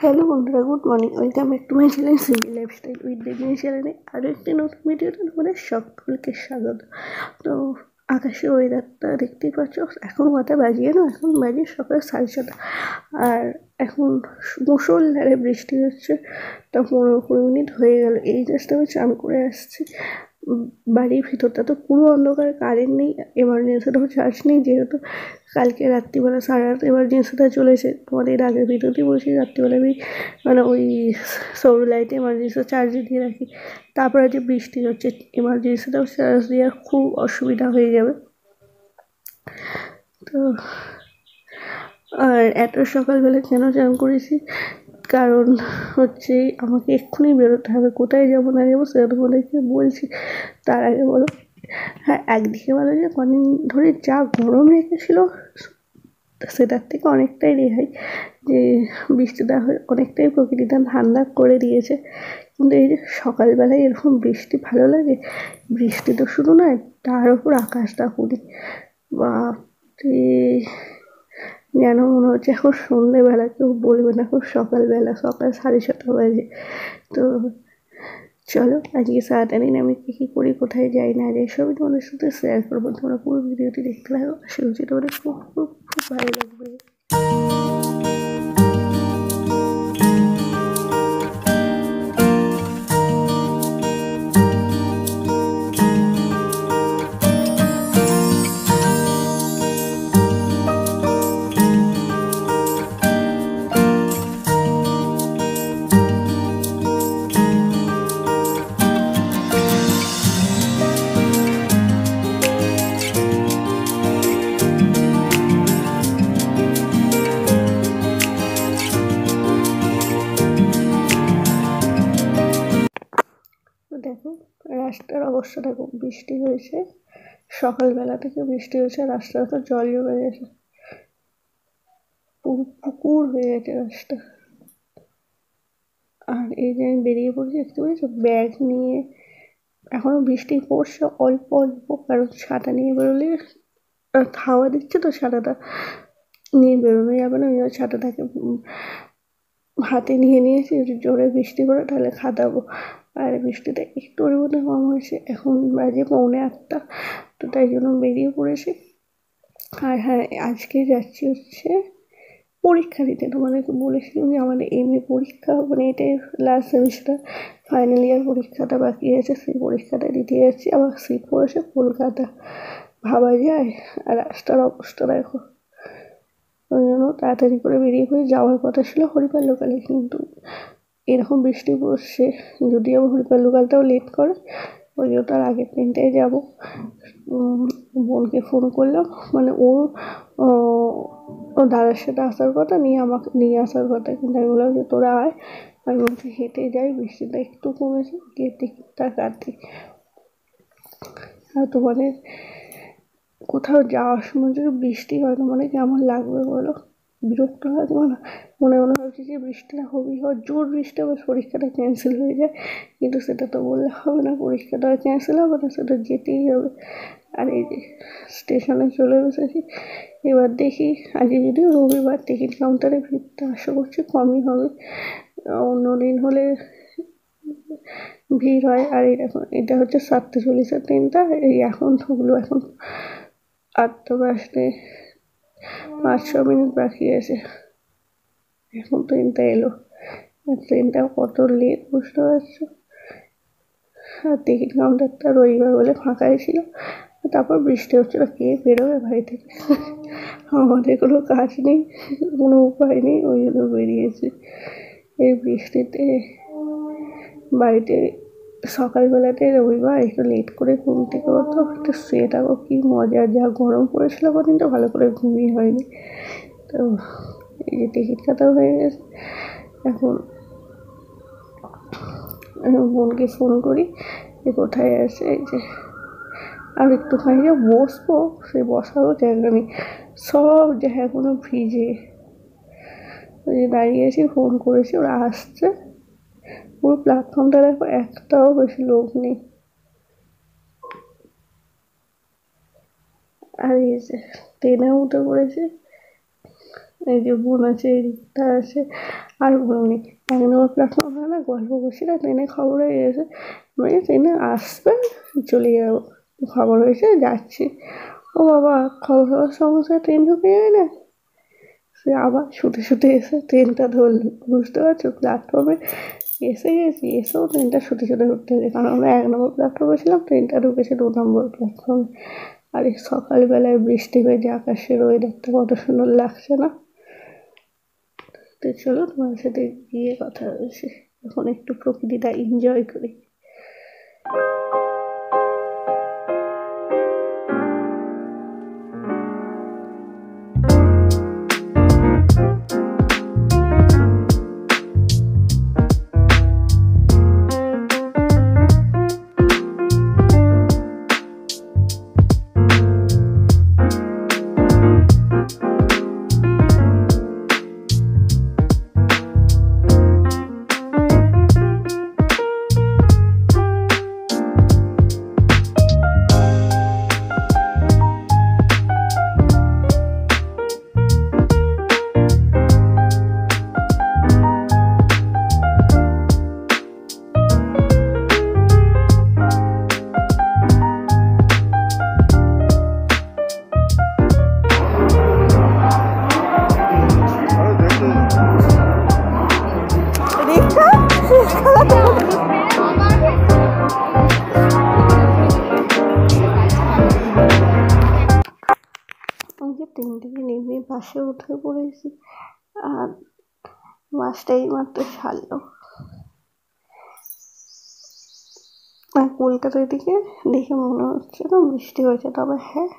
Hello বন্ধুরা, good morning. Welcome back to my channel simple lifestyle with Debni চ্যানেলে আরও একটি নতুন ভিডিওতে তোমাদের সকলকে স্বাগত। তো আকাশের ওয়েদারটা দেখতেই পাচ্ছ, এখন কটা বাজিয়ে না, এখন বাজিয়ে সকাল 6:30, আর এখন মুষলধারে বৃষ্টি হচ্ছে। তা 15-20 মিনিট হয়ে গেল, এই জাস্ট আমি চান করে আসছি। বাড়ির ভিতরটা তো পুরো অন্ধকার, কারেন্ট নেই, এমার্জেন্সিটাও চার্জ নেই, যেহেতু কালকে রাত্রিবেলা 8:30 এমার্জেন্সিটা চলেছে। তোমাদের আগের ভিডিওতেই বলছি, রাত্রিবেলা আমি ওই সৌর লাইটে এমার্জেন্সি চার্জে দিয়ে রাখি। তারপরে যে বৃষ্টি হচ্ছে, এমার্জেন্সিটাও চার্জ দেওয়ার খুব অসুবিধা হয়ে যাবে। তো আর এত সকালবেলা কেন চান করেছি, কারণ হচ্ছে আমাকে এক্ষুনি বেরোতে হবে। কোথায় যাবো না যাবো সেটা তোমাদেরকে বলছি। তার আগে বলো, হ্যাঁ, একদিকে বলো যে কদিন ধরে যা গরম রেখেছিল সেটার থেকে অনেকটাই রেহাই, যে বৃষ্টিটা হয়ে অনেকটাই প্রকৃতিটা ঠান্ডা করে দিয়েছে। কিন্তু এই যে সকালবেলায় এরকম বৃষ্টি ভালো লাগে। বৃষ্টি তো শুধু নয়, তার উপর আকাশটা পুরি, বাপরে, যেন মনে হচ্ছে এখন সন্ধ্যেবেলা, কেউ বলবে না খুব সকালবেলা, সকাল 6:30 বাজে। তো চলো আজকে সারাটা দিন আমি কী করি, কোথায় যাই না যাই, সবই তোমাদের সাথে শেয়ার করবো। তোমরা পুরো ভিডিওটি দেখতে লাগো, আশা করছি তোমাদের খুব খুব খুব ভালো লাগবে। দেখো রাস্তার অবস্থা, দেখো বৃষ্টি হয়েছে, সকালবেলা থেকে বৃষ্টি হয়েছে, রাস্তাটা তো জল জমে গেছে, পুকুর হয়ে গেছে রাস্তা। আর এই যে আমি বেরিয়ে পড়েছি, দেখতে পেয়েছো, ব্যাগ নিয়ে। এখনো বৃষ্টি পড়ছে অল্প অল্প, কারণ ছাতা নিয়ে বেরোলে হাওয়া দিচ্ছে তো, ছাতাটা নিয়ে বেরোনো যাবে না, ওই জন্য ছাতাটাকে হাতে নিয়ে নিয়েছি। যদি জোরে বৃষ্টি পড়ে তাহলে খাদাবো। আর বৃষ্টিটা একটু মধ্যে কম হয়েছে, এখন বাজে 7:45। তো তাই জন্য বেরিয়ে পড়েছি। আর হ্যাঁ, আজকে যাচ্ছি হচ্ছে পরীক্ষা দিতে। তোমাদেরকে বলেছিলাম যে আমাদের এমএ পরীক্ষা, এটাই লাস্ট সেমিস্টার, ফাইনাল ইয়ার পরীক্ষাটা বাকি আছে, সেই পরীক্ষাটা দিতে যাচ্ছি। আবার সিট পড়েছে কলকাতা, ভাবা যায়। আর রাস্তার অবস্থা দেখো, ওই জন্য তাড়াতাড়ি করে বেরিয়ে পড়ে। যাওয়ার কথা ছিল হরিপাল লোকালে, কিন্তু এরকম বৃষ্টি পড়ছে, যদি আবার হরিপাল লোকালটাও লেট করে, ওই জন্য তার আগের ট্রেনটায় যাবো। বোনকে ফোন করলাম, ওর দাদার সাথে আসার কথা, আমাকে নিয়ে আসার কথা, কিন্তু আমি বললাম যে তোরা আয়, আমি বলছি হেঁটে যাই, বৃষ্টিটা একটু কমেছে, গিয়ে টিকিটটা কাটি। আর তোমাদের কোথাও যাওয়ার সময় যদি বৃষ্টি হয়, তোমাদের কেমন লাগবে বলো? বিরক্ত লাগবে না? মনে ভাবছি যে বৃষ্টিটা হবেই, জোর বৃষ্টি আবার পরীক্ষাটা ক্যান্সেল হয়ে যায়, কিন্তু সেটা তো বললে হবে না, পরীক্ষাটা ক্যান্সেল হবে না, সেটা যেতেই হবে। আর এই যে স্টেশনে চলে বসেছি, এবার দেখি আজকে যদিও রবিবার, টিকিট কাউন্টারে ভিড়টা আশা করছি কমই হবে। অন্যদিন হলে ভিড় হয়। আর এটা হচ্ছে 7:40 ট্রেনটা, এই এখন ঢুকলো, এখন 8টা বাজতে 5-6 মিনিট বাকি আছে, এখন ট্রেনটা এলো। ট্রেনটা কত লেট বুঝতে পারছো। আর টিকিট কাউন্টারটা রবিবার বলে ফাঁকাই ছিল। তারপর বৃষ্টি হচ্ছিল, কে বেরোবে বাড়ি থেকে, আমাদের কোনো কাজ নেই, কোনো উপায় নেই, ওই জন্য বেরিয়েছি। এই বৃষ্টিতে বাড়িতে সকালবেলাতে রবিবার একটু লেট করে ঘুম থেকে হতো, একটু শুয়ে থাকো, কি মজা। যা গরম পড়েছিল কদিন, তো ভালো করে ঘুমিয়ে হয়নি। তো এই যে টিকিট কাটা হয়ে গেছে, এখন বোনকে ফোন করি যে কোথায় আছে। এই যে আর একটুখানি যে বসবো, সে বসারও জায়গা নেই, সব জায়গাগুলো ভিজে। ওই যে দাঁড়িয়ে আছি, ফোন করেছি, ওরা আসছে। পুরো প্ল্যাটফর্মটা দেখো, একটাও বেশি লোক নেই। আর এই যে ট্রেনে উঠে পড়েছি, এই যে বোন আছে, এই দিকটা আছে, আর বোন 1 নম্বর প্ল্যাটফর্ম হয় না, গল্প করছি না, ট্রেনে খবর হয়ে গেছে, মানে ট্রেনে আসবে চলে যাবো, খবর হয়েছে যাচ্ছি। ও বাবা, খবর হওয়ার সমস্যা, ট্রেন ঢুকে যায় না, সে আবার ছুটে এসে ট্রেনটা ধরলো। বুঝতে পারছো, প্ল্যাটফর্মে এসে গেছি, এসেও ট্রেনটা ছুটে উঠতে হয়েছে, কারণ আমরা 1 নম্বর প্ল্যাটফর্মে ছিলাম, ট্রেনটা ঢুকেছে 2 নম্বর প্ল্যাটফর্মে। আর এই সকালবেলায় বৃষ্টি ভেজে আকাশের ওয়েদারটা কত সুন্দর লাগছে না? তো চলো তোমার সাথে গিয়ে কথা হয়েছে, এখন একটু প্রকৃতিটা এনজয় করি। ট্রেন থেকে নেমে বাসে উঠে পড়েছি, আর বাসটা এইমাত্র ছাড়লো। আর কলকাতার দিকে দেখে মনে হচ্ছে না বৃষ্টি হয়েছে, তবে হ্যাঁ,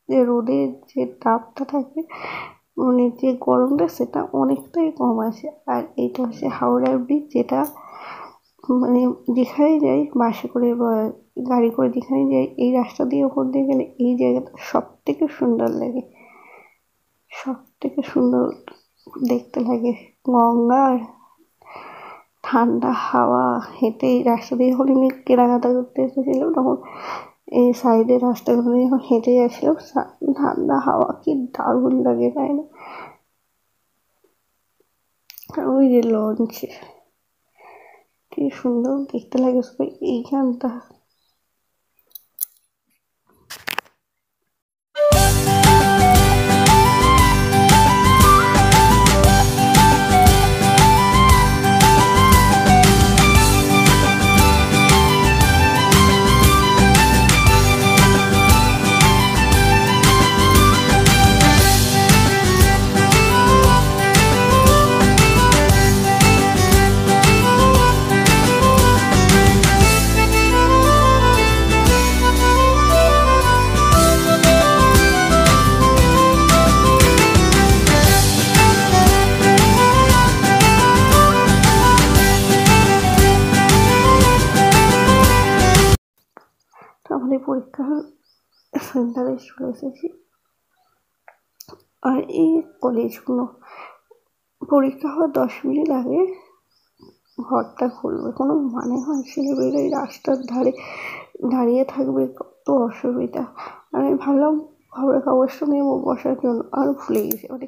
যে রোদের যে তাপটা থাকে, মানে যে গরমটা, সেটা অনেকটাই কম আছে। আর এইটা হচ্ছে হাওড়ার ব্রিজ, যেটা মানে যেখানেই যাই বাসে করে বা গাড়ি করে যেখানেই যাই, এই রাস্তা দিয়ে ওপর দিয়ে গেলে এই জায়গাটা সব থেকে সুন্দর লাগে, সব থেকে সুন্দর দেখতে লাগে। গঙ্গার ঠান্ডা হাওয়া, হেঁটে এই রাস্তা দিয়ে যখন আমি কেনাকাটা করতে এসেছিলাম, তখন এই সাইডের রাস্তাগুলো দিয়ে যখন হেঁটে যাচ্ছিলাম, ঠান্ডা হাওয়া কি দারুণ লাগে, তাই না? আর ওই যে লঞ্চে কি সুন্দর দেখতে লাগে সবাই এইখানটা। আমাদের পরীক্ষার সেন্টারে চলে এসেছি। আর এই কলেজগুলো পরীক্ষা হওয়ার 10 মিনিট আগে ঘরটা খুলবে, কোনো মানে হয়? ছেলেমেয়েরা এই রাস্তার ধারে দাঁড়িয়ে থাকবে, কত অসুবিধা। আমি ভাবলাম খবরের কাগজটা নিয়ে বসার জন্য, আর ভুলে গেছি। মানে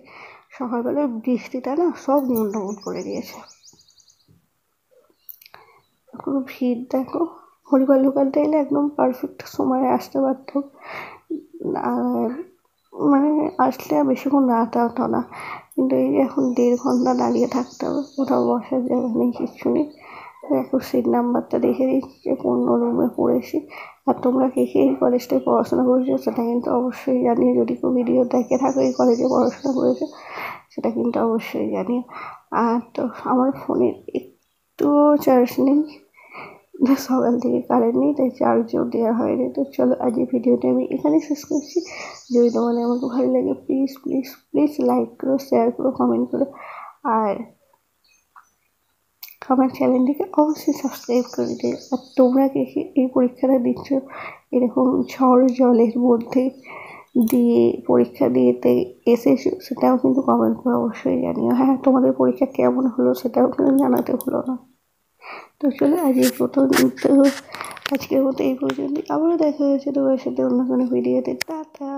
সকালবেলার বৃষ্টিটা না সব গন্ডগোল করে দিয়েছে। কোনো ভিড় দেখো, হরিবার লোকালটা এলে একদম পারফেক্ট সময়ে আসতে পারতাম, আর মানে আসলে আর বেশিক্ষণ দাঁড়াতে হতো না। কিন্তু এই যে এখন 1.5 ঘন্টা দাঁড়িয়ে থাকতে হবে, কোথাও বসার জায়গা নেই, কিচ্ছু নেই। এখন সিট নাম্বারটা দেখে দিচ্ছে কোন রুমে পড়েছি। আর তোমরা কে কে এই কলেজটায় পড়াশোনা করেছো সেটা কিন্তু অবশ্যই জানিও, যদি কেউ ভিডিও দেখে থাকো এই কলেজে পড়াশোনা করেছো সেটা কিন্তু অবশ্যই জানিও। আর তো আমার ফোনের একটুও চার্জ নেই, সকাল থেকে কারেন্ট নেই, তাই চার্জও দেওয়া হয়নি। তো চলো আজ এই ভিডিওটা আমি এখানে শেষ করছি। যদি তোমাদের আমাকে ভালো লাগে প্লিজ প্লিজ প্লিজ লাইক করো, শেয়ার করো, কমেন্ট করো, আর আমার চ্যানেলটিকে অবশ্যই সাবস্ক্রাইব করে দিও। আর তোমরা কে কে এই পরীক্ষাটা দিচ্ছ এরকম ঝড় জলের মধ্যে দিয়ে পরীক্ষা দিতে এসেছো, সেটাও কিন্তু কমেন্ট করে অবশ্যই জানিও। হ্যাঁ, তোমাদের পরীক্ষা কেমন হলো সেটাও কিন্তু জানাতে ভুলো না। তো চলো আজকের মতো এই পর্যন্ত, আবারও দেখা হয়েছে তোমার সাথে অন্য কোনো ভিডিওতে। টাটা।